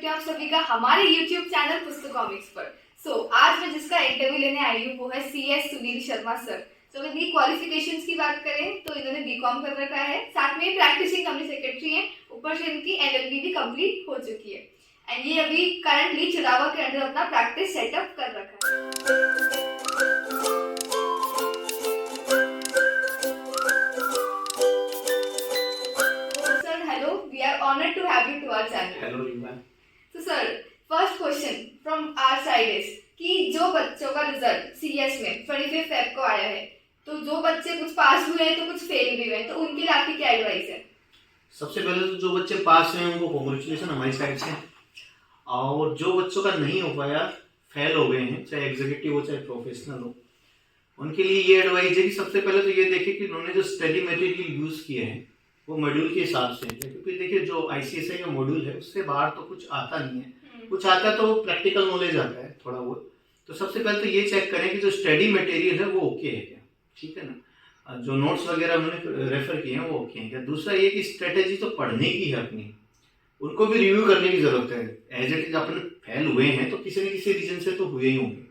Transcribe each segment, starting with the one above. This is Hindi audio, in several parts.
करती हूँ आप सभी का हमारे YouTube चैनल पुस्तकॉमिक्स पर। आज मैं जिसका इंटरव्यू लेने आई हूँ वो है CS सुनील शर्मा सर। अगर इनकी क्वालिफिकेशंस की बात करें तो इन्होंने बीकॉम कर रखा है, साथ में प्रैक्टिसिंग कंपनी सेक्रेटरी हैं, ऊपर से इनकी LLB भी कंप्लीट हो चुकी है एंड ये अभी करंटली चिरावा के अंडर अपना प्रैक्टिस सेटअप कर रखा है। Honored to have you to our channel. Hello, Rima. So sir, first question from our side is कि जो बच्चों का रिजल्ट CS में 25 फेब को आया है, तो जो बच्चे कुछ पास हुए हैं तो कुछ फेल भी हुए हैं, तो उनके लिए आपकी क्या एडवाइस है? सबसे पहले तो जो बच्चे पास हुए हैं उनको कांग्रेचुलेशन हमारी साइड से, और जो बच्चों का नहीं हो पाया, फेल हो गए हैं, चाहे एग्जीक्यूटिव हो चाहे प्रोफेशनल हो, उनके लिए ये एडवाइस है कि सबसे पहले तो ये देखें कि उन्होंने जो स्टडी मटेरियल यूज किए हैं वो मॉड्यूल के हिसाब से है, क्योंकि देखिए जो ICSI का मॉड्यूल है उससे बाहर तो कुछ आता नहीं है, कुछ आता है तो प्रैक्टिकल नॉलेज आता है थोड़ा बहुत। तो सबसे पहले तो ये चेक करें कि जो स्टडी मटेरियल है वो ओके है क्या, ठीक है ना, जो नोट्स वगैरह उन्होंने रेफर किए हैं वो ओके हैं क्या। दूसरा ये कि स्ट्रेटेजी तो पढ़ने की है अपनी, उनको भी रिव्यू करने की जरूरत है। एज इट इज अपन फेल हुए हैं तो किसी न किसी रीजन से तो हुए ही होंगे।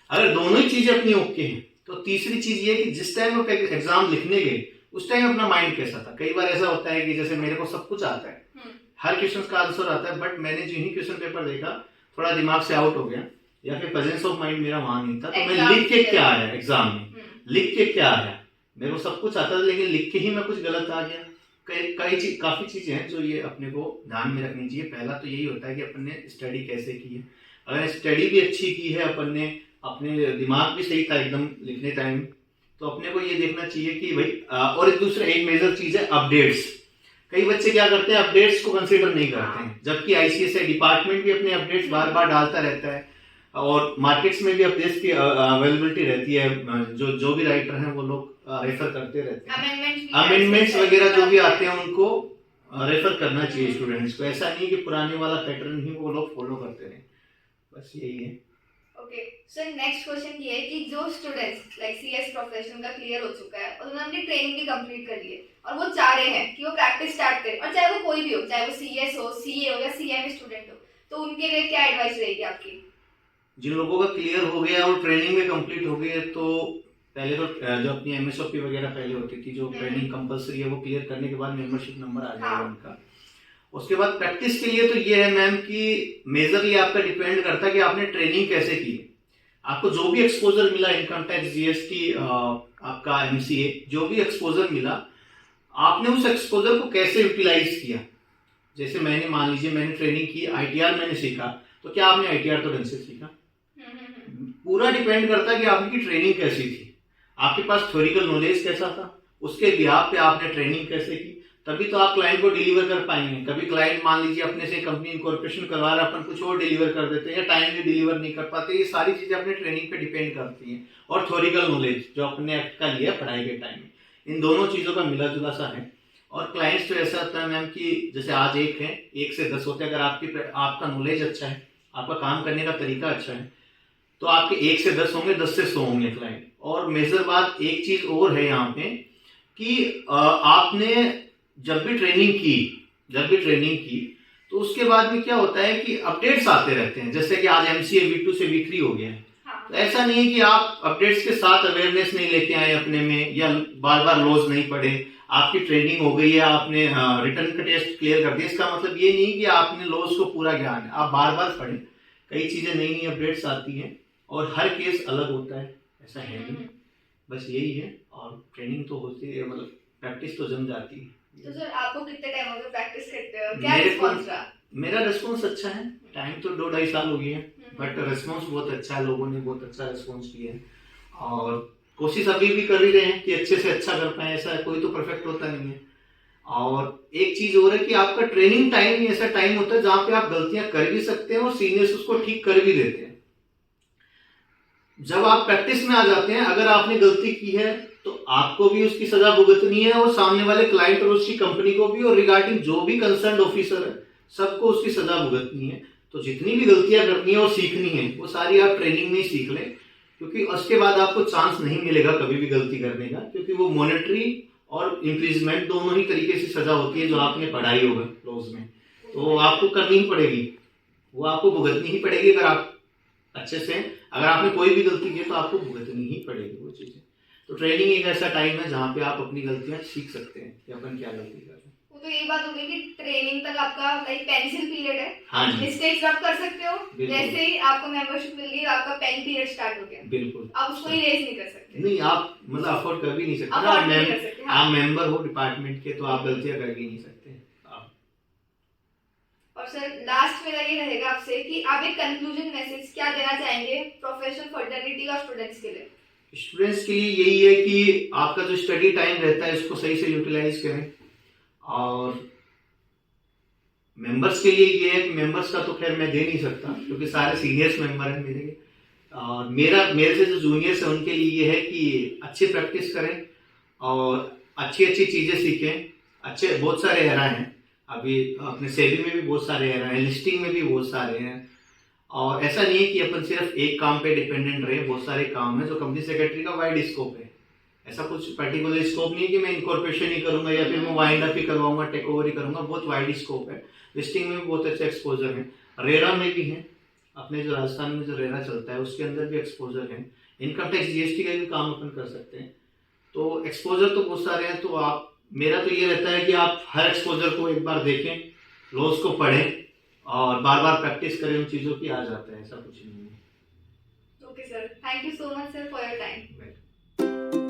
अगर दोनों ही चीजें अपनी ओके हैं तो तीसरी चीज ये कि जिस टाइम आप एग्जाम लिखने गए उस टाइम अपना माइंड कैसा था। कई बार ऐसा होता है कि जैसे मेरे को सब कुछ आता है, हर क्वेश्चन का आंसर आता है, बट मैंने जो ही क्वेश्चन पेपर देखा थोड़ा दिमाग से आउट हो गया या फिर प्रेजेंस ऑफ माइंड मेरा वहां नहीं था, तो मैं लिख के क्या आया एग्जाम में, लिख के क्या आया, मेरे को सब कुछ आता था लेकिन लिख के ही मैं कुछ गलत आ गया। काफी चीजें हैं जो ये अपने को ध्यान में रखनी चाहिए। पहला तो यही होता है कि अपन ने स्टडी कैसे की है। अगर स्टडी भी अच्छी की है अपन ने, अपने दिमाग भी सही था एकदम लिखने टाइम, तो अपने को ये देखना चाहिए कि भाई और एक मेजर चीज है अपडेट्स। कई बच्चे क्या करते हैं, अपडेट्स को कंसीडर नहीं करते हैं, जबकि ICSI डिपार्टमेंट भी अपने अपडेट्स बार बार डालता रहता है और मार्केट्स में भी अपडेट्स की अवेलेबिलिटी रहती है। जो भी राइटर हैं वो लोग रेफर करते रहते हैं, अमेंडमेंट्स वगैरह जो भी आते हैं उनको रेफर करना चाहिए स्टूडेंट्स को। ऐसा नहीं कि पुराने वाला पैटर्न ही वो लोग फॉलो करते रहे, बस यही है। ओके सर, नेक्स्ट क्वेश्चन ये है कि जो स्टूडेंट्स लाइक CS प्रोफेशनल का क्लियर हो चुका है और उन्होंने अपनी ट्रेनिंग भी कंप्लीट कर ली है और वो चाह रहे हैं कि वो प्रैक्टिस स्टार्ट करें, और चाहे वो कोई भी हो, चाहे वो CS हो, CA हो या CMA स्टूडेंट हो, तो उनके लिए क्या एडवाइस रहेगी आपकी? जिन लोगों का क्लियर हो गया और ट्रेनिंग में कंप्लीट हो गई है, तो पहले तो जो अपनी MSOP वगैरह पहले होती थी, जो ट्रेनिंग कंपलसरी है, वो क्लियर करने के बाद मेंबरशिप नंबर आ जाएगा उनका। उसके बाद प्रैक्टिस के लिए तो ये है मैम कि मेजरली आपका डिपेंड करता है कि आपने ट्रेनिंग कैसे की। आपको जो भी एक्सपोजर मिला, इनकम टैक्स, GST, आपका MCA, जो भी एक्सपोजर मिला, आपने उस एक्सपोजर को कैसे यूटिलाइज किया। जैसे मैंने मान लीजिए मैंने ट्रेनिंग की, ITR मैंने सीखा, तो क्या आपने ITR तो ढंग से सीखा? पूरा डिपेंड करता है कि आपकी ट्रेनिंग कैसी थी, आपके पास थ्योरिकल नॉलेज कैसा था, उसके बिहाफ पे आपने ट्रेनिंग कैसे की, तभी तो आप क्लाइंट को डिलीवर कर पाएंगे। कभी क्लाइंट मान लीजिए अपने से कंपनी इनकॉर्पोरेशन करवा रहा है, अपन कुछ और डिलीवर कर देते हैं या टाइमली डिलीवर नहीं कर पाते। ये सारी चीजें अपने ट्रेनिंग पे डिपेंड करती हैं। और थ्योरिकल नॉलेज जो अपने का लिया पढ़ाई के टाइम में, इन दोनों चीजों का मिला जुला सा है। और क्लाइंट्स तो ऐसा होता है मैम कि जैसे आज 1 है, 1 से 10 होते हैं। अगर आपका नॉलेज अच्छा है, आपका काम करने का तरीका अच्छा है, तो आपके 1 से 10 होंगे, 10 से 100 होंगे क्लाइंट। और मेजर बात एक चीज और है यहाँ पे कि आपने जब भी ट्रेनिंग की तो उसके बाद में क्या होता है कि अपडेट्स आते रहते हैं। जैसे कि आज MCA V2 से V3 हो गया है, तो ऐसा नहीं है कि आप अपडेट्स के साथ अवेयरनेस नहीं लेके आए अपने में, या बार बार लॉज नहीं पढ़े। आपकी ट्रेनिंग हो गई है, आपने रिटर्न का टेस्ट क्लियर कर दिया, इसका मतलब ये नहीं कि आपने लॉज को पूरा ज्ञान है। आप बार बार पढ़ें, कई चीजें नई नई अपडेट्स आती हैं और हर केस अलग होता है, ऐसा है नहीं। बस यही है। और ट्रेनिंग तो होती है, मतलब प्रैक्टिस तो जम जाती है। तो सर आपको कितने टाइम हो गया प्रैक्टिस करते हो, क्या रिस्पांस रहा? मेरा रिस्पांस अच्छा है, टाइम तो 2-2.5 साल हो गए हैं, बट रिस्पांस बहुत अच्छा है, लोगों ने बहुत अच्छा रिस्पांस किया है। और कोशिश अभी भी कर ही रहे हैं कि अच्छे से अच्छा कर पाए। ऐसा है, कोई तो परफेक्ट होता नहीं है। और एक चीज और है कि आपका ट्रेनिंग टाइम ही ऐसा टाइम होता है जहां पे आप गलतियां कर भी सकते हैं और सीनियर्स उसको ठीक कर भी देते हैं। जब आप प्रैक्टिस में आ जाते हैं, अगर आपने गलती की है तो आपको भी उसकी सजा भुगतनी है और सामने वाले क्लाइंट और उसकी कंपनी को भी, और रिगार्डिंग जो भी कंसर्न ऑफिसर है सबको उसकी सजा भुगतनी है। तो जितनी भी गलतियां करनी है और सीखनी है वो सारी आप ट्रेनिंग में ही सीख लें, क्योंकि उसके बाद आपको चांस नहीं मिलेगा कभी भी गलती करने का, क्योंकि वो मॉनेटरी और इंक्रीजमेंट दोनों ही तरीके से सजा होती है जो आपने पढ़ाई होगा लॉज में, तो आपको करनी ही पड़ेगी। वो आपको भुगतनी ही पड़ेगी। अगर आप अच्छे से, अगर आपने कोई भी गलती की तो आपको भुगतनी ही पड़ेगी वो चीजें। तो ट्रेनिंग एक ऐसा टाइम है जहाँ पे आप अपनी गलतियां सीख सकते हैं कि अपन क्या गलती कर रहे हैं। वो तो यही बात हो गई कि ट्रेनिंग तक आपका लाइक पेंसिल पीरियड है, हाँ जी, मिस्टेक्स आप कर सकते हो, बिल्कुल। जैसे ही आपको मेंबरशिप मिल गई आपका पेन पीरियड स्टार्ट हो गया, बिल्कुल। आप उसको इरेज नहीं कर सकते, नहीं, आप मतलब अफोर्ड कर भी नहीं सकते ना, अफोर्ड आप नहीं कर सकते। हाँ। आप मेंबर हो डिपार्टमेंट के, तो आप गलतियां कर ही नहीं सकते आप। और सर लास्ट मेरा ये रहेगा आपसे कि आप एक कंक्लूजन मैसेज क्या देना चाहेंगे प्रोफेशनल फर्टर्निटी और स्टूडेंट्स के लिए? स्टूडेंट्स के लिए यही है कि आपका जो स्टडी टाइम रहता है उसको सही से यूटिलाइज करें। और मेंबर्स के लिए ये है कि मेंबर्स का तो खैर मैं दे नहीं सकता क्योंकि सारे सीनियर्स मेंबर हैं मेरे। और मेरे से जो जूनियर्स हैं उनके लिए ये है कि अच्छी प्रैक्टिस करें और अच्छी अच्छी चीजें सीखें। अच्छे बहुत सारे एरा हैं, अभी अपने सेबी में भी बहुत सारे एरा हैं, लिस्टिंग में भी बहुत सारे हैं। और ऐसा नहीं है कि अपन सिर्फ एक काम पे डिपेंडेंट रहे, बहुत सारे काम है जो कंपनी सेक्रेटरी का वाइड स्कोप है। ऐसा कुछ पर्टिकुलर स्कोप नहीं है कि मैं इनकॉर्पोरेशन ही करूंगा या फिर मैं वाइंड अप ही करवाऊंगा, टेक ओवर ही करूंगा। बहुत वाइड स्कोप है। लिस्टिंग में भी बहुत अच्छे एक्सपोजर है, रेरा में भी है, अपने जो राजस्थान में जो रेरा चलता है उसके अंदर भी एक्सपोजर है। इनकम टैक्स जीएसटी का भी काम अपन कर सकते हैं। तो एक्सपोजर तो बहुत सारे हैं। तो आप, मेरा तो ये रहता है कि आप हर एक्सपोजर को एक बार देखें, लॉस को पढ़ें और बार बार प्रैक्टिस करें उन चीज़ों की, आ जाता है, ऐसा कुछ नहीं है। Okay sir, thank you so much sir for your time. Right.